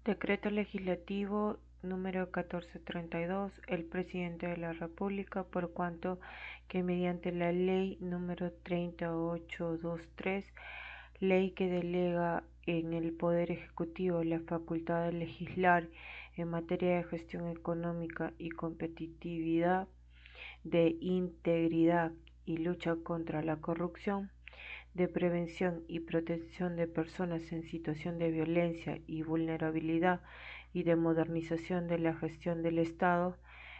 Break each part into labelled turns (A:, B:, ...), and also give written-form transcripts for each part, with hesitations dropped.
A: Decreto Legislativo número 1432. El Presidente de la República, por cuanto que mediante la Ley número 3823, ley que delega en el Poder Ejecutivo la facultad de legislar en materia de gestión económica y competitividad, de integridad y lucha contra la corrupción, de prevención y protección de personas en situación de violencia y vulnerabilidad y de modernización de la gestión del Estado,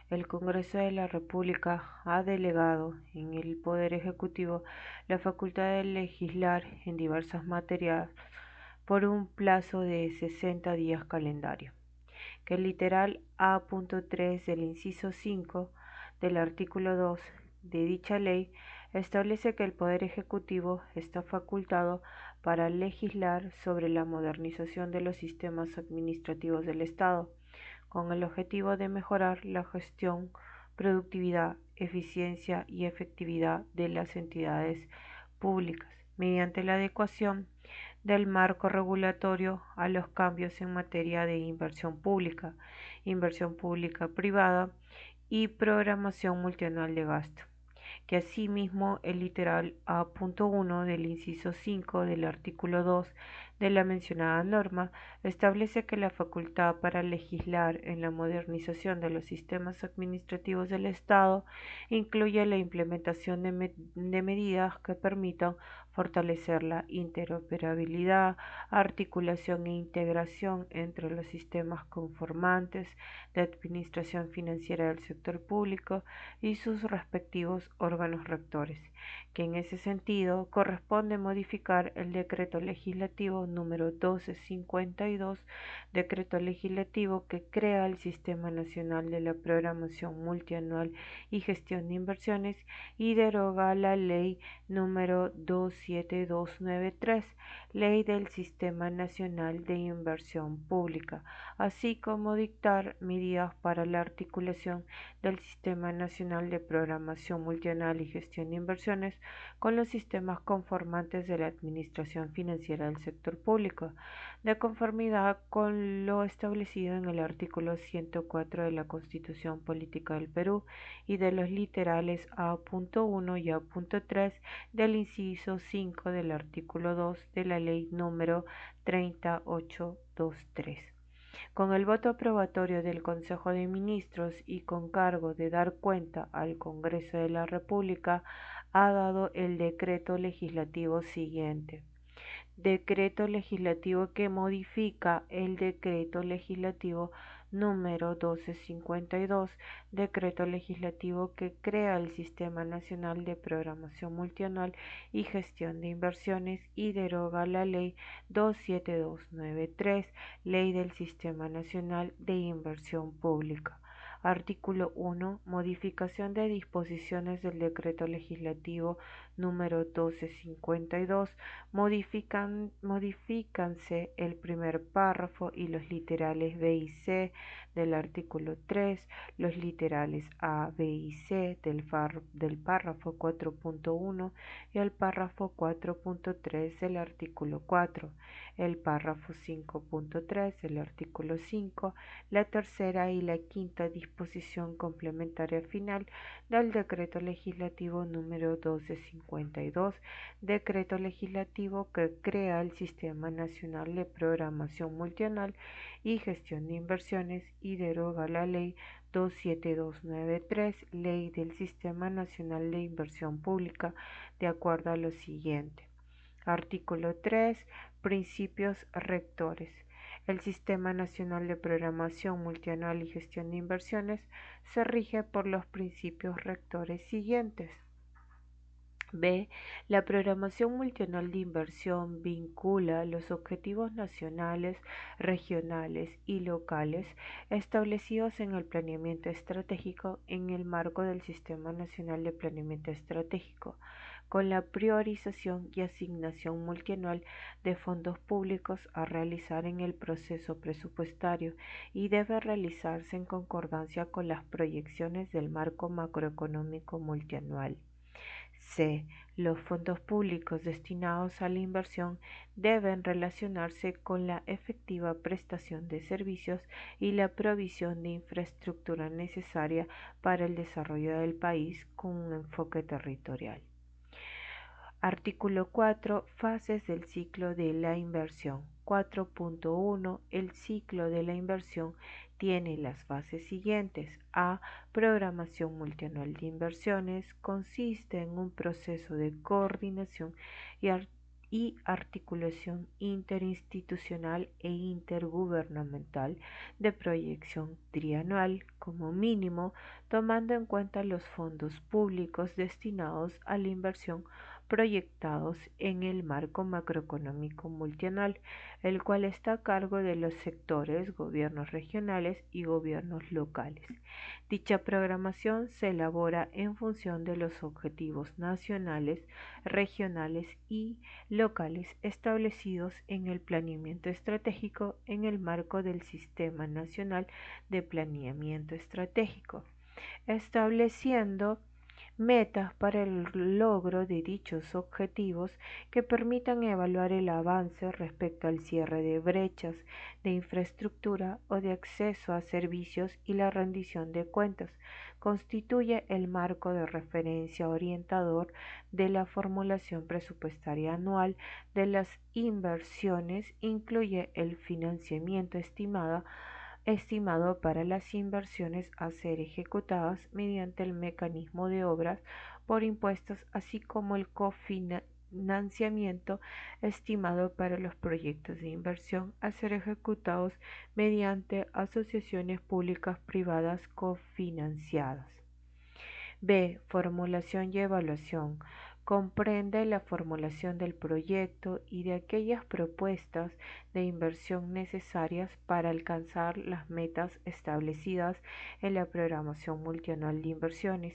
A: el Congreso de la República ha delegado en el Poder Ejecutivo la facultad de legislar en diversas materias por un plazo de 60 días calendario, que el literal A.3 del inciso 5 del artículo 2 de dicha ley establece que el Poder Ejecutivo está facultado para legislar sobre la modernización de los sistemas administrativos del Estado, con el objetivo de mejorar la gestión, productividad, eficiencia y efectividad de las entidades públicas, mediante la adecuación del marco regulatorio a los cambios en materia de inversión pública privada y programación multianual de gasto, que asimismo el literal A.1 del inciso 5 del artículo 2 de la mencionada norma establece que la facultad para legislar en la modernización de los sistemas administrativos del Estado incluye la implementación de medidas que permitan fortalecer la interoperabilidad, articulación e integración entre los sistemas conformantes de administración financiera del sector público y sus respectivos órganos rectores, que en ese sentido corresponde modificar el decreto legislativo número 1252, decreto legislativo que crea el Sistema Nacional de la Programación Multianual y Gestión de Inversiones y deroga la ley número 27293, ley del Sistema Nacional de Inversión Pública, así como dictar medidas para la articulación del Sistema Nacional de Programación Multianual y Gestión de Inversiones con los sistemas conformantes de la Administración Financiera del Sector Público, de conformidad con lo establecido en el artículo 104 de la Constitución Política del Perú y de los literales A.1 y A.3 del inciso 5 del artículo 2 de la Ley número 3823. Con el voto aprobatorio del Consejo de Ministros y con cargo de dar cuenta al Congreso de la República, ha dado el decreto legislativo siguiente. Decreto legislativo que modifica el decreto legislativo número 1252, decreto legislativo que crea el Sistema Nacional de Programación Multianual y Gestión de Inversiones y deroga la Ley 27293, Ley del Sistema Nacional de Inversión Pública. Artículo 1. Modificación de disposiciones del decreto legislativo número 1252. Modifícanse el primer párrafo y los literales B y C del artículo 3, los literales A, B y C del párrafo 4.1 y el párrafo 4.3 del artículo 4, el párrafo 5.3 del artículo 5, la tercera y la quinta disposición complementaria final del decreto legislativo número 1252, decreto legislativo que crea el Sistema Nacional de Programación Multianual y Gestión de Inversiones y deroga la Ley 27293, Ley del Sistema Nacional de Inversión Pública, de acuerdo a lo siguiente. Artículo 3. Principios rectores. El Sistema Nacional de Programación Multianual y Gestión de Inversiones se rige por los principios rectores siguientes. B. La programación multianual de inversión vincula los objetivos nacionales, regionales y locales establecidos en el planeamiento estratégico en el marco del Sistema Nacional de Planeamiento Estratégico, con la priorización y asignación multianual de fondos públicos a realizar en el proceso presupuestario y debe realizarse en concordancia con las proyecciones del marco macroeconómico multianual. C. Los fondos públicos destinados a la inversión deben relacionarse con la efectiva prestación de servicios y la provisión de infraestructura necesaria para el desarrollo del país con un enfoque territorial. Artículo 4. Fases del ciclo de la inversión. 4.1. El ciclo de la inversión tiene las fases siguientes. A. Programación multianual de inversiones. Consiste en un proceso de coordinación y articulación interinstitucional e intergubernamental de proyección trianual, como mínimo, tomando en cuenta los fondos públicos destinados a la inversión proyectados en el marco macroeconómico multianual, el cual está a cargo de los sectores, gobiernos regionales y gobiernos locales. Dicha programación se elabora en función de los objetivos nacionales, regionales y locales establecidos en el planeamiento estratégico en el marco del Sistema Nacional de Planeamiento Estratégico, estableciendo metas para el logro de dichos objetivos que permitan evaluar el avance respecto al cierre de brechas de infraestructura o de acceso a servicios y la rendición de cuentas. Constituye el marco de referencia orientador de la formulación presupuestaria anual de las inversiones, incluye el financiamiento estimado para las inversiones a ser ejecutadas mediante el mecanismo de obras por impuestos, así como el cofinanciamiento estimado para los proyectos de inversión a ser ejecutados mediante asociaciones públicas privadas cofinanciadas. B. Formulación y evaluación. Comprende la formulación del proyecto y de aquellas propuestas de inversión necesarias para alcanzar las metas establecidas en la programación multianual de inversiones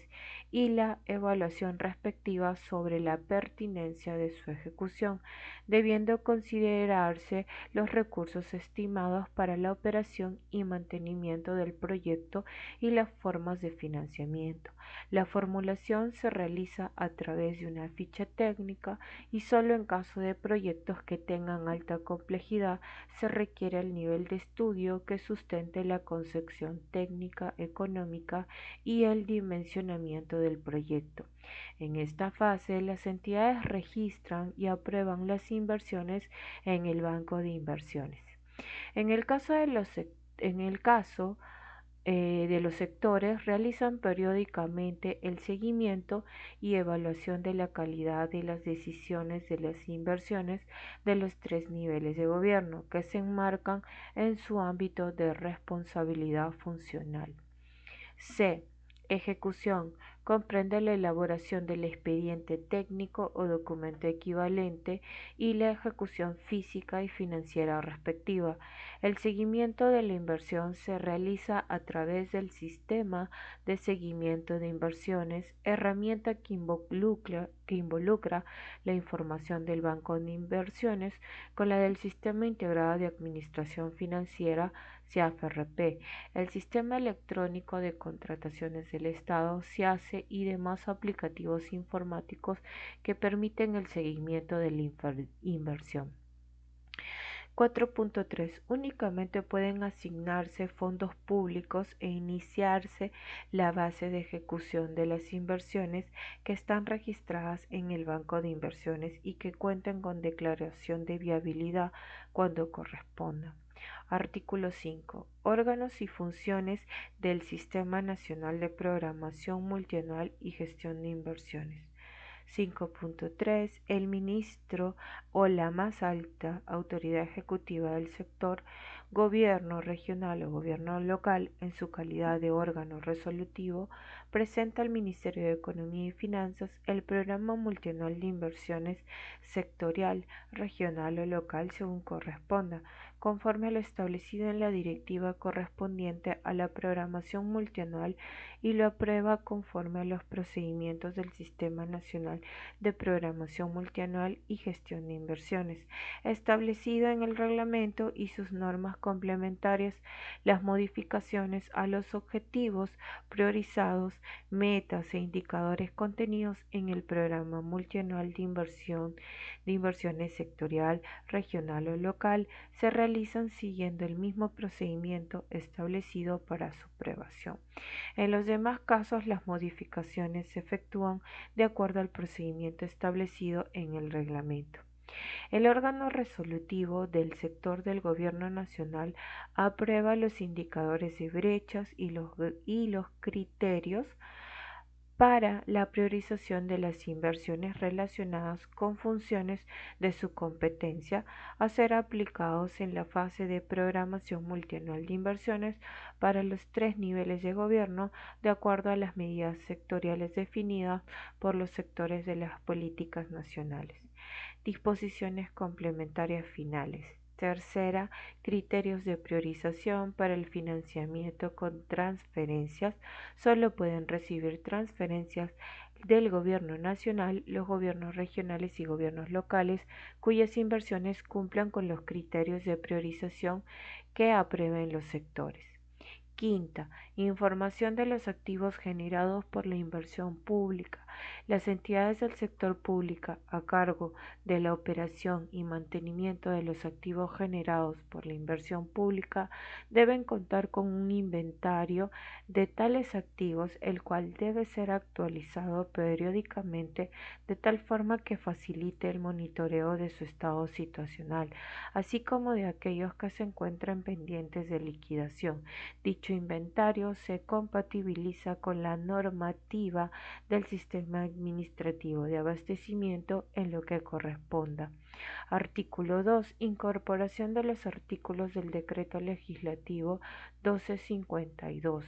A: y la evaluación respectiva sobre la pertinencia de su ejecución, debiendo considerarse los recursos estimados para la operación y mantenimiento del proyecto y las formas de financiamiento. La formulación se realiza a través de una ficha técnica y solo en caso de proyectos que tengan alta complejidad se requiere el nivel de estudio que sustente la concepción técnica, económica y el dimensionamiento del proyecto. En esta fase, las entidades registran y aprueban las inversiones en el banco de inversiones. En el caso de los sectores, realizan periódicamente el seguimiento y evaluación de la calidad de las decisiones de las inversiones de los tres niveles de gobierno que se enmarcan en su ámbito de responsabilidad funcional. C. Ejecución. Comprende la elaboración del expediente técnico o documento equivalente y la ejecución física y financiera respectiva. El seguimiento de la inversión se realiza a través del sistema de seguimiento de inversiones, herramienta que involucra la información del banco de inversiones con la del Sistema Integrado de Administración Financiera, SIAFRP, el Sistema Electrónico de Contrataciones del Estado, SIACE, y demás aplicativos informáticos que permiten el seguimiento de la inversión. 4.3. Únicamente pueden asignarse fondos públicos e iniciarse la base de ejecución de las inversiones que están registradas en el Banco de Inversiones y que cuenten con declaración de viabilidad cuando corresponda. Artículo 5. Órganos y funciones del Sistema Nacional de Programación Multianual y Gestión de Inversiones. 5.3. El ministro o la más alta autoridad ejecutiva del sector, gobierno regional o gobierno local, en su calidad de órgano resolutivo, presenta al Ministerio de Economía y Finanzas el programa multianual de inversiones sectorial, regional o local según corresponda, conforme a lo establecido en la directiva correspondiente a la programación multianual, y lo aprueba conforme a los procedimientos del Sistema Nacional de Programación Multianual y Gestión de Inversiones, establecido en el reglamento y sus normas complementarias las modificaciones a los objetivos priorizados, metas e indicadores contenidos en el programa multianual de inversiones sectorial, regional o local se realizan siguiendo el mismo procedimiento establecido para su aprobación. En los demás casos, las modificaciones se efectúan de acuerdo al procedimiento establecido en el reglamento. El órgano resolutivo del sector del Gobierno Nacional aprueba los indicadores de brechas y los criterios para la priorización de las inversiones relacionadas con funciones de su competencia a ser aplicados en la fase de programación multianual de inversiones para los 3 niveles de gobierno de acuerdo a las medidas sectoriales definidas por los sectores de las políticas nacionales. Disposiciones complementarias finales. Tercera, criterios de priorización para el financiamiento con transferencias. Solo pueden recibir transferencias del Gobierno nacional, los gobiernos regionales y gobiernos locales cuyas inversiones cumplan con los criterios de priorización que aprueben los sectores. Quinta, información de los activos generados por la inversión pública. Las entidades del sector público a cargo de la operación y mantenimiento de los activos generados por la inversión pública deben contar con un inventario de tales activos, el cual debe ser actualizado periódicamente de tal forma que facilite el monitoreo de su estado situacional, así como de aquellos que se encuentran pendientes de liquidación. Dicho inventario se compatibiliza con la normativa del sistema administrativo de abastecimiento en lo que corresponda. Artículo 2. Incorporación de los artículos del Decreto Legislativo 1252.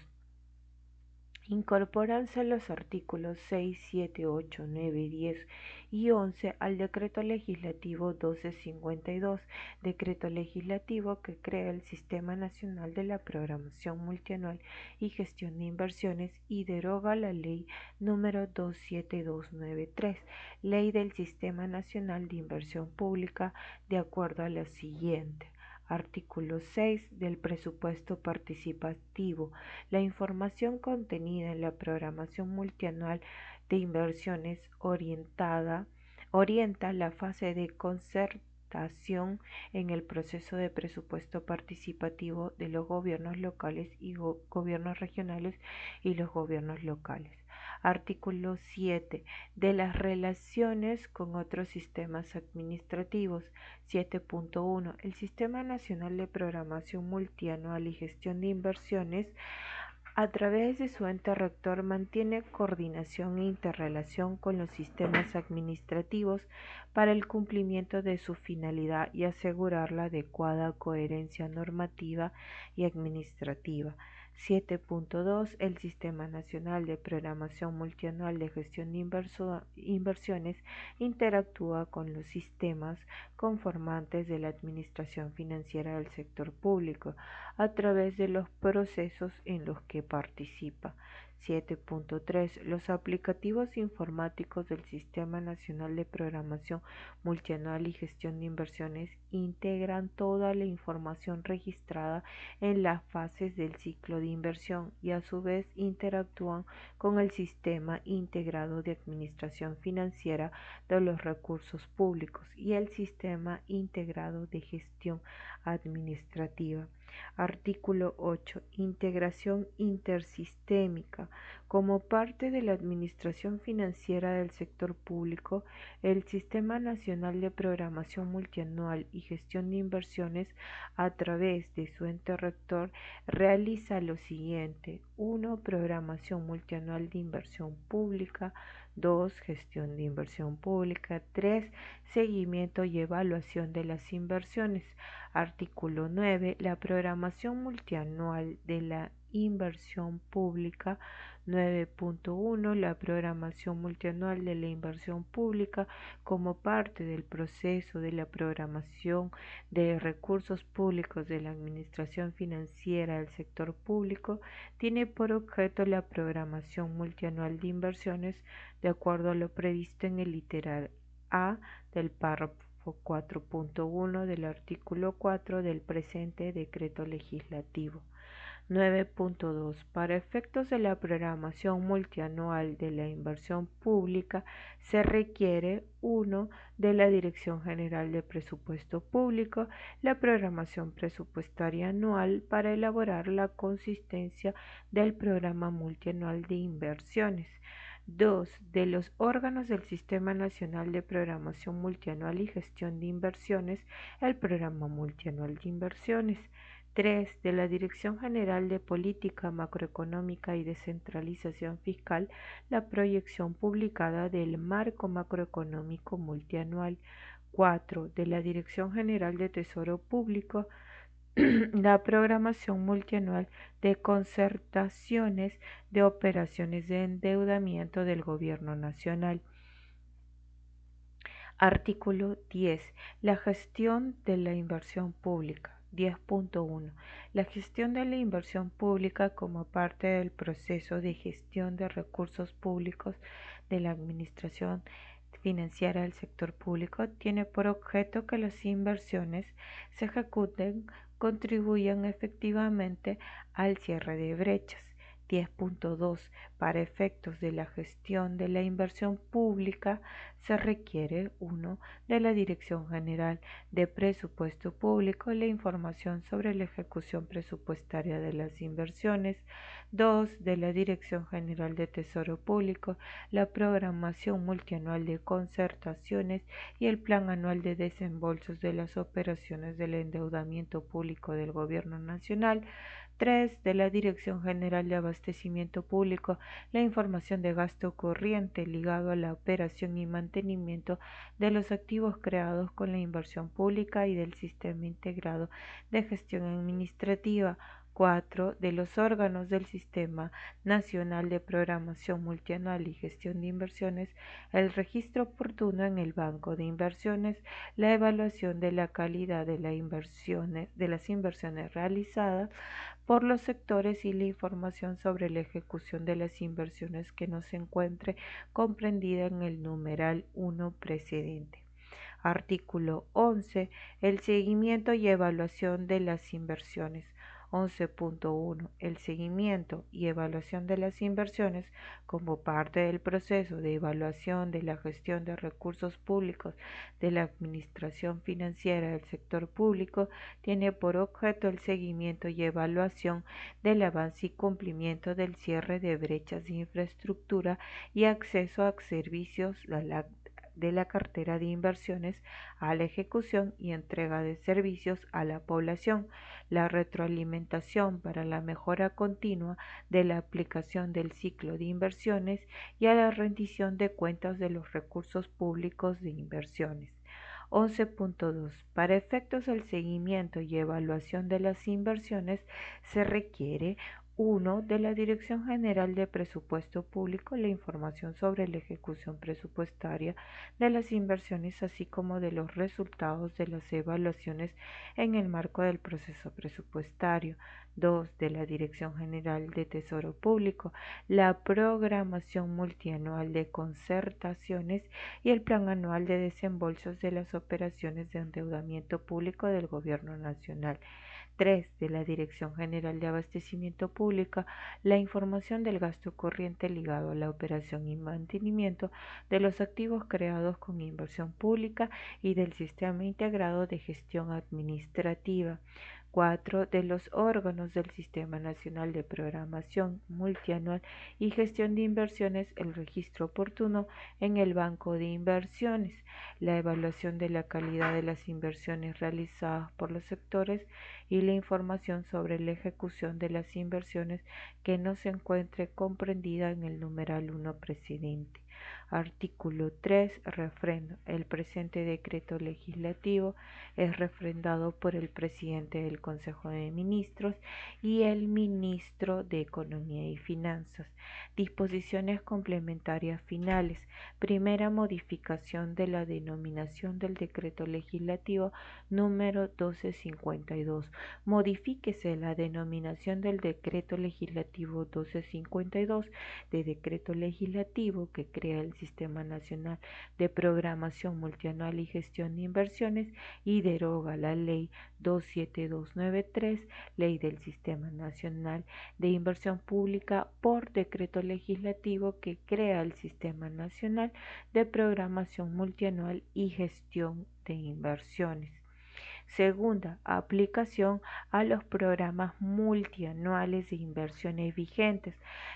A: Incorporanse los artículos 6, 7, 8, 9, 10 y 11 al Decreto Legislativo 1252, Decreto Legislativo que crea el Sistema Nacional de la Programación Multianual y Gestión de Inversiones y deroga la Ley número 27293, Ley del Sistema Nacional de Inversión Pública, de acuerdo a la siguiente. Artículo 6 del presupuesto participativo. La información contenida en la programación multianual de inversiones orienta la fase de concertación en el proceso de presupuesto participativo de los gobiernos locales y gobiernos regionales y los gobiernos locales. Artículo 7. De las relaciones con otros sistemas administrativos. 7.1. El Sistema Nacional de Programación Multianual y Gestión de Inversiones, a través de su ente rector, mantiene coordinación e interrelación con los sistemas administrativos para el cumplimiento de su finalidad y asegurar la adecuada coherencia normativa y administrativa. 7.2. El Sistema Nacional de Programación Multianual de Gestión de Inversiones interactúa con los sistemas conformantes de la Administración Financiera del Sector Público a través de los procesos en los que participa. 7.3. Los aplicativos informáticos del Sistema Nacional de Programación Multianual y Gestión de Inversiones integran toda la información registrada en las fases del ciclo de inversión y a su vez interactúan con el Sistema Integrado de Administración Financiera de los Recursos Públicos y el Sistema Integrado de Gestión Administrativa. Artículo 8. Integración intersistémica. Como parte de la administración financiera del sector público, el Sistema Nacional de Programación Multianual y Gestión de Inversiones, a través de su ente rector, realiza lo siguiente: 1. Programación multianual de inversión pública. 2. Gestión de inversión pública. 3. Seguimiento y evaluación de las inversiones. Artículo 9. La programación multianual de la inversión pública. 9.1. La programación multianual de la inversión pública, como parte del proceso de la programación de recursos públicos de la Administración Financiera del Sector Público, tiene por objeto la programación multianual de inversiones de acuerdo a lo previsto en el literal A del párrafo 4.1 del artículo 4 del presente decreto legislativo. 9.2. Para efectos de la programación multianual de la inversión pública se requiere 1. De la Dirección General de Presupuesto Público la programación presupuestaria anual para elaborar la consistencia del programa multianual de inversiones. 2. De los órganos del Sistema Nacional de Programación Multianual y Gestión de Inversiones, el Programa Multianual de Inversiones. 3. De la Dirección General de Política Macroeconómica y Descentralización Fiscal, la proyección publicada del Marco Macroeconómico Multianual. 4. De la Dirección General de Tesoro Público, la programación multianual de concertaciones de operaciones de endeudamiento del Gobierno Nacional. Artículo 10. La gestión de la inversión pública. 10.1. La gestión de la inversión pública como parte del proceso de gestión de recursos públicos de la Administración Financiera del sector público tiene por objeto que las inversiones se ejecuten, contribuyan efectivamente al cierre de brechas. 10.2. Para efectos de la gestión de la inversión pública se requiere 1. De la Dirección General de Presupuesto Público la información sobre la ejecución presupuestaria de las inversiones. 2. De la Dirección General de Tesoro Público la programación multianual de concertaciones y el plan anual de desembolsos de las operaciones del endeudamiento público del Gobierno Nacional. 3. De la Dirección General de Abastecimiento Público, la información de gasto corriente ligado a la operación y mantenimiento de los activos creados con la inversión pública y del Sistema Integrado de Gestión Administrativa. 4. De los órganos del Sistema Nacional de Programación Multianual y Gestión de Inversiones, el registro oportuno en el Banco de Inversiones, la evaluación de la calidad de las inversiones realizadas por los sectores y la información sobre la ejecución de las inversiones que no se encuentre comprendida en el numeral 1 precedente. Artículo 11. El seguimiento y evaluación de las inversiones. 11.1. El seguimiento y evaluación de las inversiones como parte del proceso de evaluación de la gestión de recursos públicos de la Administración Financiera del sector público tiene por objeto el seguimiento y evaluación del avance y cumplimiento del cierre de brechas de infraestructura y acceso a servicios de la cartera de inversiones a la ejecución y entrega de servicios a la población, la retroalimentación para la mejora continua de la aplicación del ciclo de inversiones y a la rendición de cuentas de los recursos públicos de inversiones. 11.2. Para efectos del seguimiento y evaluación de las inversiones se requiere 1. De la Dirección General de Presupuesto Público la información sobre la ejecución presupuestaria de las inversiones así como de los resultados de las evaluaciones en el marco del proceso presupuestario. 2. De la Dirección General de Tesoro Público la programación multianual de concertaciones y el plan anual de desembolsos de las operaciones de endeudamiento público del Gobierno Nacional. 3. De la Dirección General de Abastecimiento Público, la información del gasto corriente ligado a la operación y mantenimiento de los activos creados con inversión pública y del Sistema Integrado de Gestión Administrativa. 4. De los órganos del Sistema Nacional de Programación Multianual y Gestión de Inversiones, el registro oportuno en el Banco de Inversiones, la evaluación de la calidad de las inversiones realizadas por los sectores y la información sobre la ejecución de las inversiones que no se encuentre comprendida en el numeral 1 precedente. Artículo 3. Refrendo. El presente decreto legislativo es refrendado por el presidente del Consejo de Ministros y el ministro de Economía y Finanzas. Disposiciones complementarias finales. Primera modificación de la denominación del decreto legislativo número 1252. Modifíquese la denominación del decreto legislativo 1252 de decreto legislativo que crea el Sistema Nacional de Programación Multianual y Gestión de Inversiones y deroga la Ley 27293, Ley del Sistema Nacional de Inversión Pública, por decreto legislativo que crea el Sistema Nacional de Programación Multianual y Gestión de Inversiones. Segunda, aplicación a los programas multianuales de inversiones vigentes.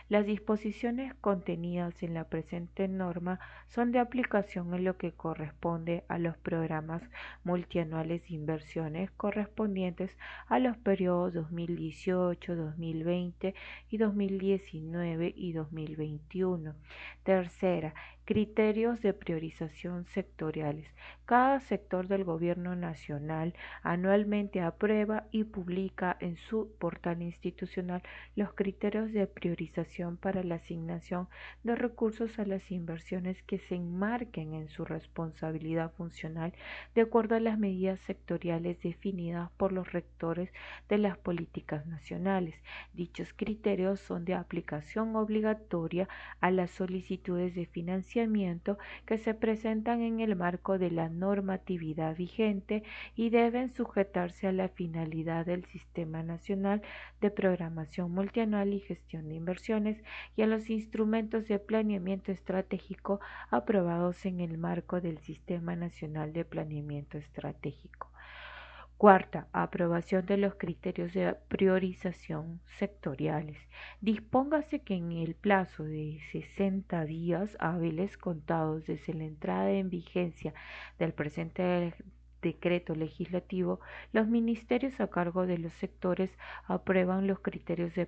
A: Las disposiciones contenidas en la presente norma son de aplicación en lo que corresponde a los programas multianuales de inversiones correspondientes a los periodos 2018, 2020 y 2019 y 2021. Tercera, criterios de priorización sectoriales. Cada sector del gobierno nacional anualmente aprueba y publica en su portal institucional los criterios de priorización para la asignación de recursos a las inversiones que se enmarquen en su responsabilidad funcional de acuerdo a las medidas sectoriales definidas por los rectores de las políticas nacionales. Dichos criterios son de aplicación obligatoria a las solicitudes de financiamiento que se presentan en el marco de la normatividad vigente y deben sujetarse a la finalidad del Sistema Nacional de Programación Multianual y Gestión de Inversiones y a los instrumentos de planeamiento estratégico aprobados en el marco del Sistema Nacional de Planeamiento Estratégico. Cuarta, aprobación de los criterios de priorización sectoriales. Dispóngase que en el plazo de 60 días hábiles contados desde la entrada en vigencia del presente decreto legislativo, los ministerios a cargo de los sectores aprueban los criterios de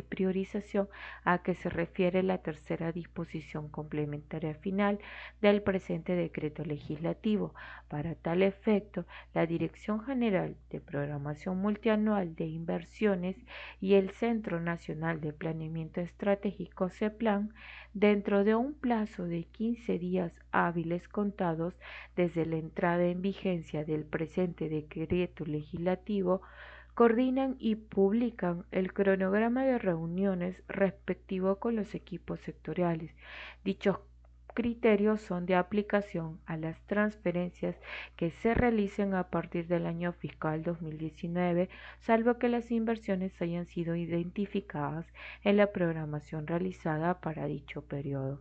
A: priorización a que se refiere la tercera disposición complementaria final del presente decreto legislativo. Para tal efecto, la Dirección General de Programación Multianual de Inversiones y el Centro Nacional de Planeamiento Estratégico CEPLAN, dentro de un plazo de 15 días hábiles contados desde la entrada en vigencia del presente decreto legislativo, coordinan y publican el cronograma de reuniones respectivo con los equipos sectoriales. Dichos criterios son de aplicación a las transferencias que se realicen a partir del año fiscal 2019, salvo que las inversiones hayan sido identificadas en la programación realizada para dicho periodo.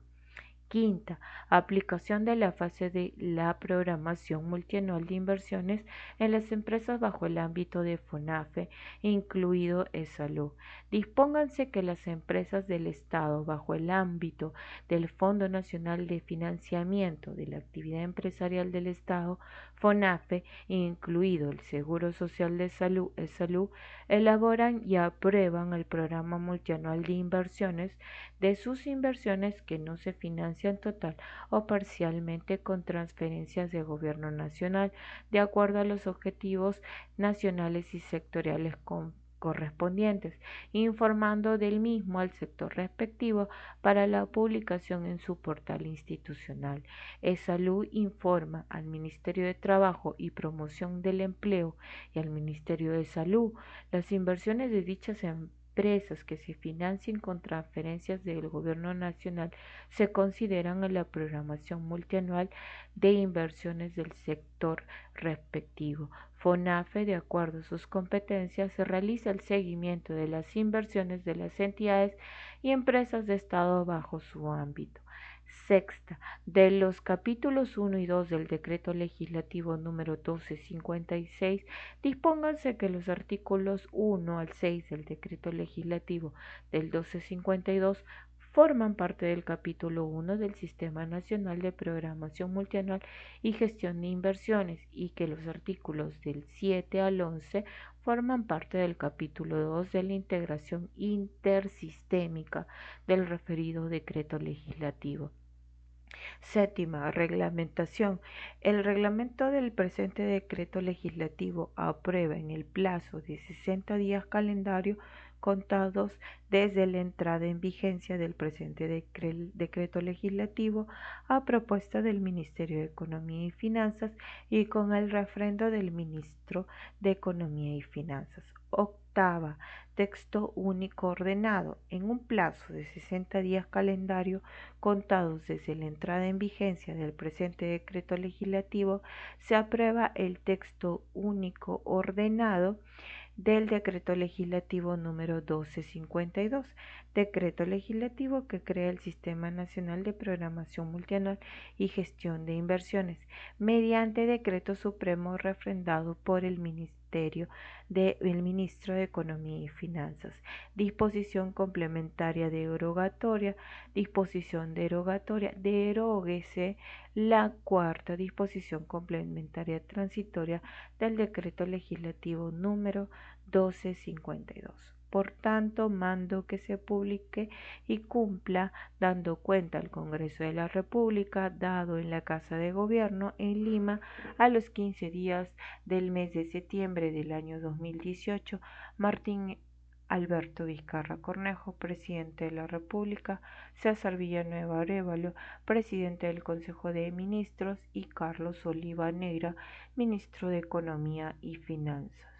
A: Quinta, aplicación de la fase de la programación multianual de inversiones en las empresas bajo el ámbito de FONAFE, incluido ESALU. Dispónganse que las empresas del Estado bajo el ámbito del Fondo Nacional de Financiamiento de la Actividad Empresarial del Estado, FONAFE, incluido el Seguro Social de Salud, ESALU, elaboran y aprueban el programa multianual de inversiones de sus inversiones que no se financian total o parcialmente con transferencias de gobierno nacional de acuerdo a los objetivos nacionales y sectoriales correspondientes, informando del mismo al sector respectivo para la publicación en su portal institucional. ESALU informa al Ministerio de Trabajo y Promoción del Empleo y al Ministerio de Salud las inversiones de dichas empresas que se financien con transferencias del gobierno nacional se consideran en la programación multianual de inversiones del sector respectivo. FONAFE, de acuerdo a sus competencias, se realiza el seguimiento de las inversiones de las entidades y empresas de Estado bajo su ámbito. Sexta, de los capítulos 1 y 2 del Decreto Legislativo número 1256, dispónganse que los artículos 1 al 6 del Decreto Legislativo del 1252 forman parte del capítulo 1 del Sistema Nacional de Programación Multianual y Gestión de Inversiones y que los artículos del 7 al 11 forman parte del capítulo 2 de la integración intersistémica del referido decreto legislativo. Séptima, reglamentación. El reglamento del presente decreto legislativo aprueba en el plazo de 60 días calendario contados desde la entrada en vigencia del presente decreto legislativo a propuesta del Ministerio de Economía y Finanzas y con el refrendo del Ministro de Economía y Finanzas. Octava, texto único ordenado. En un plazo de 60 días calendario contados desde la entrada en vigencia del presente decreto legislativo, se aprueba el texto único ordenado del decreto legislativo número 1252, decreto legislativo que crea el Sistema Nacional de Programación Multianual y Gestión de Inversiones, mediante decreto supremo refrendado por el ministro de Economía y Finanzas. Disposición complementaria derogatoria, disposición derogatoria, deróguese la cuarta disposición complementaria transitoria del decreto legislativo número 1252. Por tanto, mando que se publique y cumpla dando cuenta al Congreso de la República, dado en la Casa de Gobierno en Lima a los 15 días del mes de septiembre del año 2018, Martín Alberto Vizcarra Cornejo, presidente de la República, César Villanueva Arévalo, presidente del Consejo de Ministros, y Carlos Oliva Negra, ministro de Economía y Finanzas.